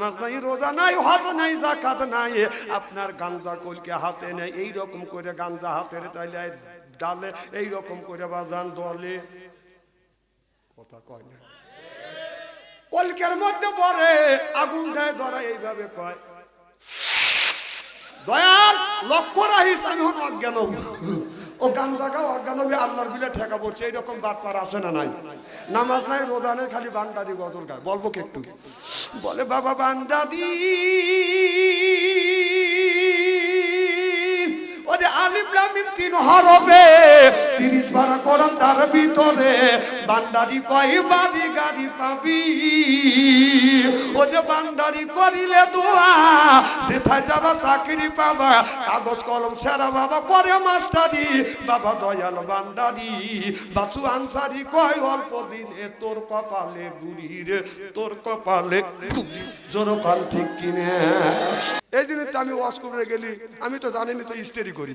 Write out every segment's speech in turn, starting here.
নামাজ নাই, রোজা নাই, হজ নাই, যাকাত নাই, আপনার গাঞ্জা কলকে হাতে নেই, এইরকম করে গাঞ্জা হাতের তাইলে ডালে এইরকম করে বাজান দলে, কথা কয় না, কলকের মধ্যে পড়ে আগুন দেয় ধরা, এইভাবে কয় দয়াল লক্ষ্য রাখিস আমি হন অজ্ঞান, ও গাঞ্জা খাও অজ্ঞান হবে, আল্লাহর বিলে ঠেকা পড়ছে, এইরকম বাটপার আছে না নাই? নামাজ নাই, রোজা নেই, খালি বান্দারি গজল গায়। বলবো কি একটু? বলে বাবা বান্দারি ওরে আলিফ লাম মিম তিন হরফে 30 বার কোরআন তার ভিতরে, বান্দারি কয় বাড়ি গাড়ি পাবি, ও যে বান্দারি করিলে দোয়া সেথায় যাবা চাকরি পাবা, কাগজ কলম সেরা বাবা করে মাস্টারি, বাবা দয়াল বান্দারি বাসু আনসারি কয় অল্প দিনে তোর কপালে গুড়ি রে, তোর কপালে গুড়ি, জোর কান ঠিক কিনে। এই দিনে তো আমি ওয়াজ করে গেলি, আমি তো জানিনি তো ইস্তেরি করি,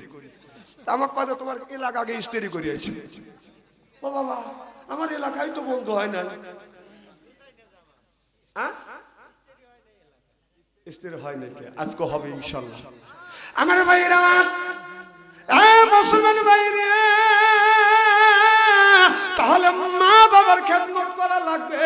আমার কথা তোমার এলাকা আগে ইস্তেরি করে আছি। ও বাবা আমার এলাকায় তো বন্ধ হয় না, ইস্তেরি হয় নাকি? আজকে হবে ইনশাল্লাহ। আমার ভাইরা, আমার মুসলমান ভাইরা, তাহলে মা বাবার খেদমত করা লাগবে।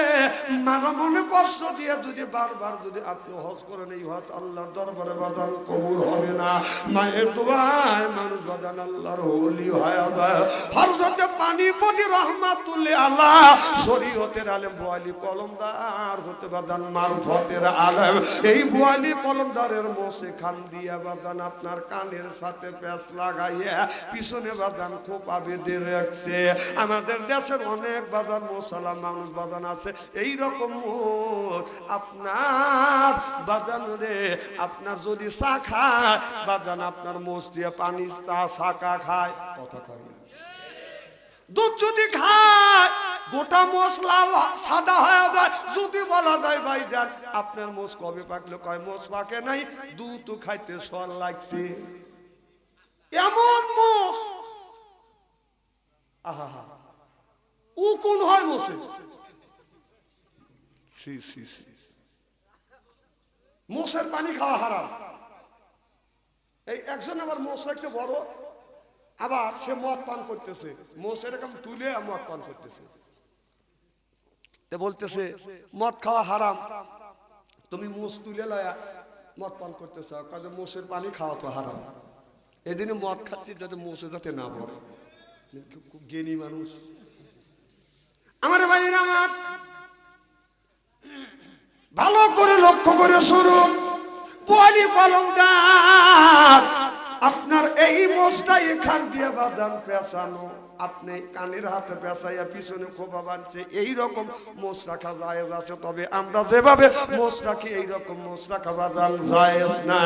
মার মনে কষ্ট দিয়ে যদি বারবার যদি আপনি হজ করেন, এই হজ আল্লাহর দরবারে বাদান কবুল হবে না। মায়ের দোয়ায় মানুষ বাদান আল্লাহর ওলি হয়ে যায়। হযরত পানিপতি রহমাতুল্লাহ আলাইহ শরীয়তের আলেম বোয়ালি কলমদার হতে বাদান মারফতের আলেম, এই বোয়ালি কলমদারের মোসে খান দিয়া বাদান আপনার কানের সাথে প্যাঁচ লাগাইয়া পিছনে বাদান খোপা বেঁধে রাখছে। আমাদের দেশের অনেক বাজান মশলা মানুষ বাজান আছে এইরকম, আপনার বাজান রে আপনার যদি চা খায় বাজান আপনার মোষ দিয়ে পানি চা ছাকা খায়, কথা কয় না। দুধ যদি খায় গোটা মোষ লাল সাদা হয়ে যায়, যদি বলা যায় ভাইজান আপনার মোষ কবে পাকলো, কয় মোষ পাকে নাই, দুধ তো খাইতে সর লাগছে, এমন মোষ। আহা হা, ও কোন হয় মোষে? মোষের পানি খাওয়া হারাম। এই একজন আবার মোষ রাখছে বড়, আবার সে মদ পান করতেছে, মোষ এরকম তুলে মদ পান করতেছে, বলতেছে মদ খাওয়া হারাম, তুমি মোষ তুলে লয়া মদ পান করতেছ, কাজে মোষের পানি খাওয়া তো হারাম। এই জন্য মদ খাচ্ছি যাতে মোষে যাতে না পড়ে। খুব জ্ঞানী মানুষ। আমার ভাইয়েরা আমার ভালো করে লক্ষ্য করে শুনুন, বোয়ালি কলমদার আপনার এই মোষটা এখান দিয়ে বাদান পেঁচানো, আপনি কানের হাতে পেঁচাইয়া পিছনে খোপা বাঁধছে, এইরকম মোষ রাখা জায়েজ আছে। তবে আমরা যেভাবে মোষ রাখি এইরকম মোষ রাখা বাদান জায়েজ না।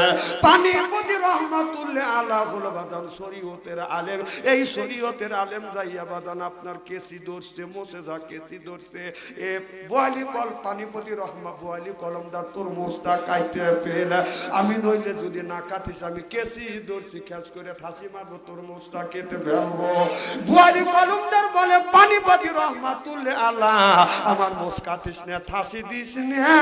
পানিপতি রহমাতুল্লাহ আলাইহ হলো বাদান শরীয়তের আলেম, এই শরীয়তের আলেম যাইয়া বাদান আপনার কেসি ধরছে, মোষে যা কেসি ধরছে, এ বোয়ালি কল পানিপতি রহমা বোয়ালি কলমদার তোর মোষটা কাটতে ফেলে, আমি নইলে যদি না কাটিস আমি কেসি ধরছি, খেস করে ফাঁসি মারবো, তোর মোষটা কেটে ফেলবো। বোয়ালি কলমদার বলে পানিপতি রহমাতুল্লাহ আলাইহ আমার মোষ কাটিস না, ফাঁসি দিস না,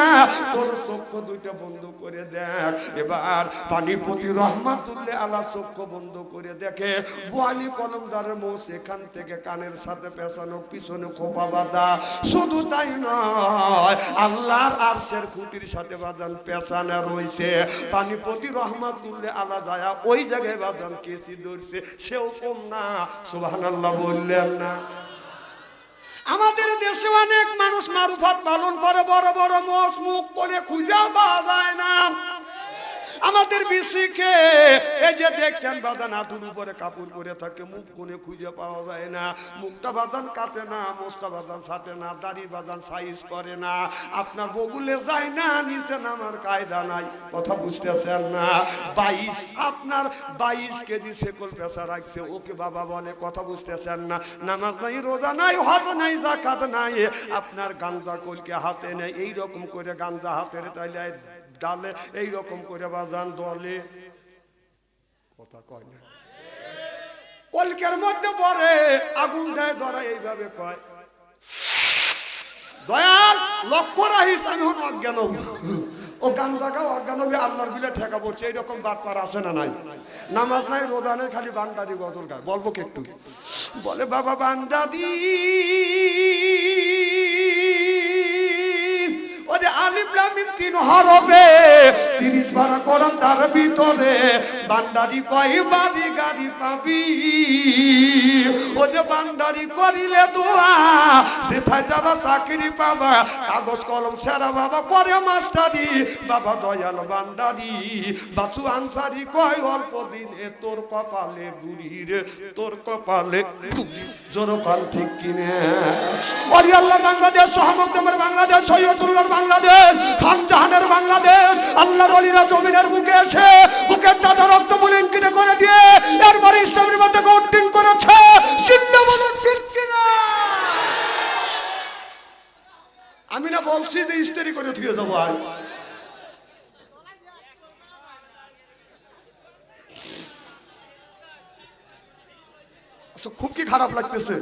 তোর চক্ষু দুইটা বন্ধ করে দেখ। এবার পানিপতি রহমাতুল্লাহ আলাইহ চক্ষু বন্ধ করে দেখে বোয়ালি কলমদারের মোষ এখান থেকে কানের সাথে পেছানো, পিছনে খোপা বাঁধা। শুধু তাই নয়, আল্লাহর আরশের খুঁটির সাথে বাঁধান পেছানো রয়েছে। পানিপতি রহমাতুল্লাহ আলাইহ যায় ওই জায়গায় বাঁধান কেসি ধরছে, সেও কম না, সুবহানাল্লাহ বললেন না। আমাদের দেশে অনেক মানুষ মারুফাত পালন করে, বড় বড় মোষ মুখ করে খুঁজে পাওয়া যায় না। আমাদের বিসিকে এই যে দেখছেন বাদান হাঁটুর উপরে কাপড় পরে থাকে, মুখ কোনে খুঁজে পাওয়া যায় না, মুখটা বাদান কাটে না, মোষটা বাদান ছাটে না, দাড়ি বাদান সাইজ করে না, আপনার বগুলে যায় না, নিচে নামার কায়দা নাই, কথা বুঝতেছেন না। 22 কেজি শেকল পেশা রাখছে, ওকে বাবা বলে, কথা বুঝতেছেন না। নামাজ নাই, রোজা নাই, হজ নাই, যাকাত নাই, আপনার গাঞ্জা কলকে হাতে নেই, এইরকম করে গাঞ্জা হাতের তাইলে ডালে এইরকম করে বাজান দলে, কথা কয় না, কলকের মধ্যে পড়ে আগুন দেয় ধরা, এইভাবে কয় দয়াল লক্ষ্য রাখিস আমি হন অজ্ঞান, ও গান জাগাও অজ্ঞান হবে আল্লাহর বিলে ঠেকা পড়ছে, এইরকম বাটপার আছে না নাই? নামাজ নাই রোজা নেই, খালি বান্দারি গজল গায়। বলবো কি একটু? বলে বাবা বান্দারি ওরে আলিফ লাম মিম তিন হরফে 30 বার কোরআন তার ভিতরে বান্দারি কয় বাড়ি গাড়ি পাবি। ওরে বান্দারি করিলে দোয়া যেথায় যাবা চাকরি পাবা, কাগজ কলম সেরা বাবা করে মাস্টারি। বাবা দয়াল বান্দারি বাছু আনসারি কয় অল্প দিনে তোর কপালে গুড়ি রে, তোর কপালে গুড়ি। জোরকান ঠিক কিনে ওরে আল্লাহ বাংলাদেশ সহমকদমের বাংলাদেশ, সৈয়দুল্লাহর বাংলাদেশ, খান জাহানের বাংলাদেশ। আল্লাহর ওলিরা জমিনের বুকে এসে বুকের তাজা রক্ত বুলিন কিনে করে দিয়ে এরপরে ইসলামের মধ্যে কাউন্টিং করেছে। আমি না বলছি যে ইস্তেরি করে থুয়ে যাবো আজ। খুব কি খারাপ লাগতেছে?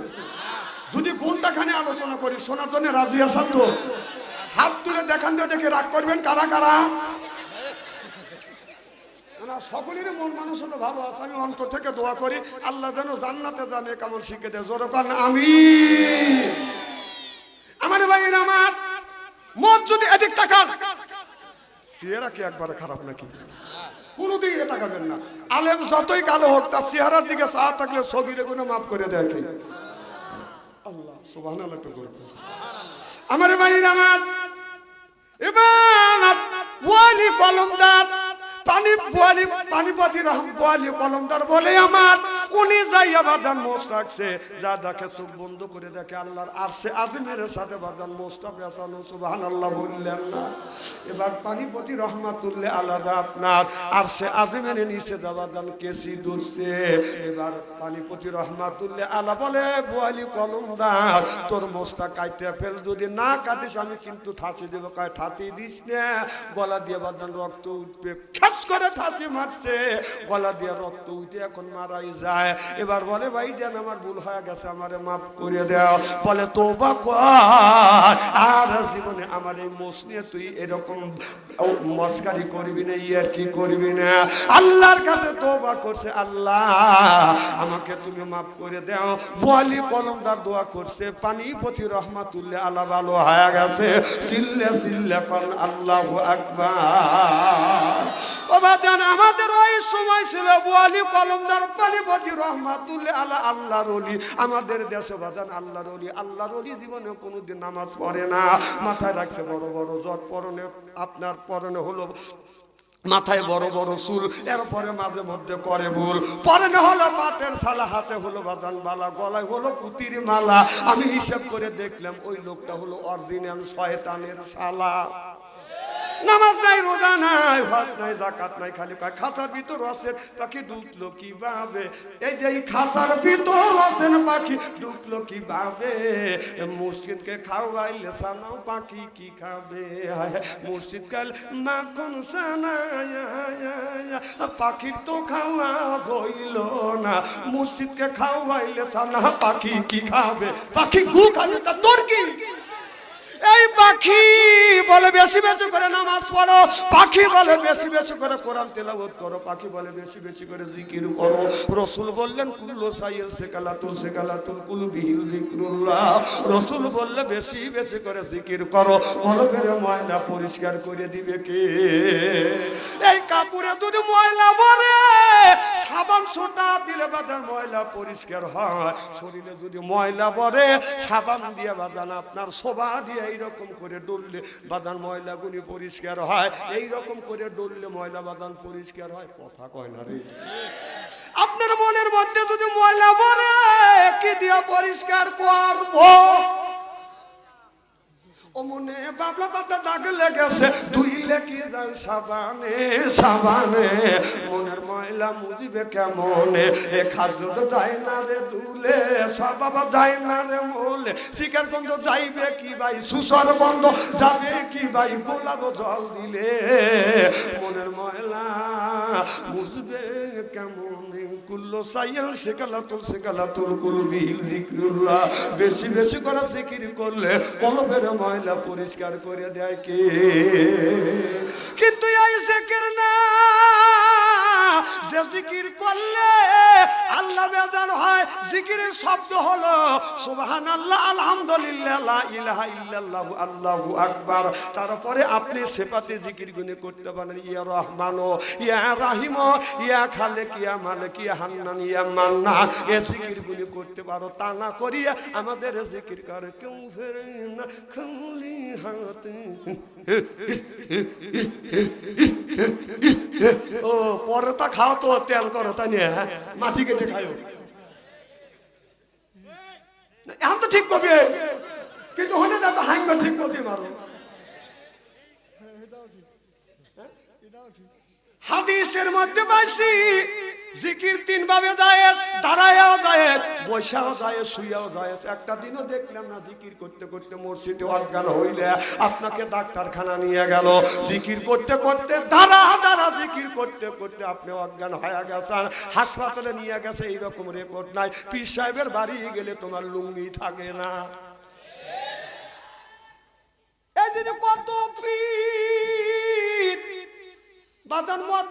যদি কোনটাখানে আলোচনা করি শোনার জন্য রাজি আছেন তো? হাত তুলে দেখান দিয়ে দেখে রাগ করবেন কারা কারা? সকলেরই মন মানুষ হলো ভালো আছে। আমি অন্তর থেকে দোয়া করি আল্লাহ যেন জান্নাতে জানে কেমন শিখে দেয়। জোরে কান আমিন। আমার ভাইয়ের আমার মত যদি এদিক তাকান, চেহারা কি একবারে খারাপ নাকি? কোনো দিকে তাকাবেন না। আলেম যতই কালো হোক তার চেহারার দিকে চাওয়া থাকলে সগীরে গুনাহ মাফ করে দেয় কে? আল্লাহ সুবহানাল্লাহ। আমার ভাইয়ের আমার এবার ওয়ালি কলমদার পানিপতি ওয়ালি কলমদার বলে আমার উনি যাইয়া বাদান মোষ রাখছে, যা দেখে চোখ বন্ধ করে দেখে আল্লাহর আরশে আজিমের সাথে বাদান মোষটা পেছানো। সুবহানাল্লাহ বললেন না? এবার পানিপতি রহমাতুল্লাহ আলাদা আপনার আরশে আজিমের নিচে যা বাদান কেসি ধরছে। এবার পানিপতি রহমাতুল্লাহ আলা বলে ওয়ালি কলমদার তোর মোষটা কাটতে ফেল, যদি না কাটিস আমি কিন্তু ঠাসি দেব। কয় ঠাতি দিস না, গলা দিয়ে বাদান রক্ত উঠবে। খাস করে ঠাসি মারছে, গলা দিয়ে রক্ত উঠে এখন মারাই যায়। এবার বলে ভাই যেন আমার ভুল হয়ে গেছে, আমারে মাফ করে দাও। বলে তওবা কর, আর জীবনে আমার এই মোষ নিয়ে তুই এরকম মস্কারি করবি না, ইয়ার কি করবি না। আল্লাহর কাছে তওবা করছে, আল্লাহ আমাকে তুমি মাফ করে দাও। ওয়ালি কলমদার দোয়া করছে, পানিপতি রহমাতুল্লাহ আলা ভালো হয়ে গেছে। সিল্লে সিল্লে কর আল্লাহু আকবার। ও বাজান আমাদের ওই সময় ছিল ওয়ালি কলমদার পানিপতি রহমাতুল্লাহ আলা আল্লাহর ওলি। আমাদের দেশে বাজান আল্লাহর ওলি, আল্লাহর ওলি জীবনে কোনোদিন নামাজ পড়ে না, মাথায় রাখছে বড় বড় জট, পরনে আপনার পরনে হলো মাথায় বড় বড় চুল, এরপরে মাঝে মধ্যে করে ভুল, পরনে হলো পাটের শালা, হাতে হলো বাদান বালা, গলায় হলো পুতির মালা। আমি হিসাব করে দেখলাম ওই লোকটা হলো অরিজিনাল শয়তানের শালা। নামাজ নাই, রোজা নাই, হজ নাই, যাকাত নাই, খালি কয় খাঁচার ভিতর রসেন পাখি ঢুকলো কিভাবে। এই যে খাঁচার ভিতর রসেন পাখি ঢুকলো কিভাবে। মুর্শিদকে খাওয়াইলে সানা পাখি কি খাবে। মুর্শিদ কাল মাখন সানা পাখির তো খাওয়া হইল না। মুর্শিদকে খাওয়াইলে সানা পাখি কি খাবে। পাখি গু খাবে, তা তোর কি? এই পাখি বলে বেশি বেশি করে নামাজ পড়ো, পাখি বলে বেশি বেশি করে কোরআন তেলাওয়াত করো, পাখি বলে বেশি বেশি করে জিকির করো। রাসূল বললেন কুল্লু সাইয়্যিদ সেকালাতুল কুলবিহিল যিকরুল্লাহ। রাসূল বললে বেশি বেশি করে জিকির করো, কলবের ময়লা পরিষ্কার করে দিবে কে? এই কাপড়ে যদি ময়লা পড়ে সাবান ছোটা দিলে বাদান ময়লা পরিষ্কার হয়। শরীরে যদি ময়লা পড়ে সাবান দিয়ে বাদান আপনার শোভা দিয়ে এইরকম করে ডললে বাদান ময়লাগুলি পরিষ্কার হয়। এইরকম করে ডললে ময়লা বাদান পরিষ্কার হয়। কথা কয় না রে? আপনার মনের মধ্যে যদি ময়লা পড়ে কি দিয়ে পরিষ্কার করব? ও মনে বাবলা পাতা দাগ লেগেছে, ধুইলে কি যায় সাবানে সাবানে। মনের ময়লা মুজিবে কেমনে, এ খাদ্য তো যায় না রে দুলে, সব বাবা যায় না রে মোলে। শিকার গন্ধ যাইবে কি ভাই, সুসর গন্ধ যাবে কি ভাই, গোলাপ জল দিলে। মনের ময়লা মুজবে কেমন কুল্লু সাইয়াল সেকালাতুল কুলবিল যিকরুল্লাহ। বেশি বেশি করে জিকির করলে কলবের ময়লা পরিষ্কার করে দেয় কে? কিন্তু এই জিকির না, যে জিকির করলে আল্লাহ বেজার হয়, জিকিরের শব্দ হলো সুবহানাল্লাহ, আলহামদুলিল্লাহ, লা ইলাহা ইল্লাল্লাহ, আল্লাহু আকবার। তারপরে আপনি সেপাতে জিকির গুনে করতে পারেন, ইয়া রহমানো, ইয়া রাহিমো, ইয়া খালেক, ইয়া মালিক, ইয়া হান্নান, ইয়া মান্নান। এই জিকির গুনে করতে পারো। তা না করিয়া আমাদের জিকির করে কেউ ফেরে না খালি হাতে। ও পরোটা খাও তো তেল করো, তাই নিয়ে মাটি কেটে খাও। এখন তো ঠিক কবে, কিন্তু হলে তো হাঙ্গ ঠিক মতে মারো। হাদিসের মধ্যে পাইছি জিকির তিন ভাবে যায়, দাঁড়ায়াও যায়, বসাও যায়, শুয়াও যায়। একটা দিনও দেখলাম না জিকির করতে করতে মসজিদে অজ্ঞান হইলে আপনাকে ডাক্তারখানা নিয়ে গেল, জিকির করতে করতে দাঁড়া দাঁড়া জিকির করতে করতে আপনি অজ্ঞান হয়ে গেছেন, হাসপাতালে নিয়ে গেছে, এইরকম রেকর্ড নাই। পীর সাহেবের বাড়ি গেলে তোমার লুঙ্গি থাকে না। এই দিনে কত পীর বাদান মত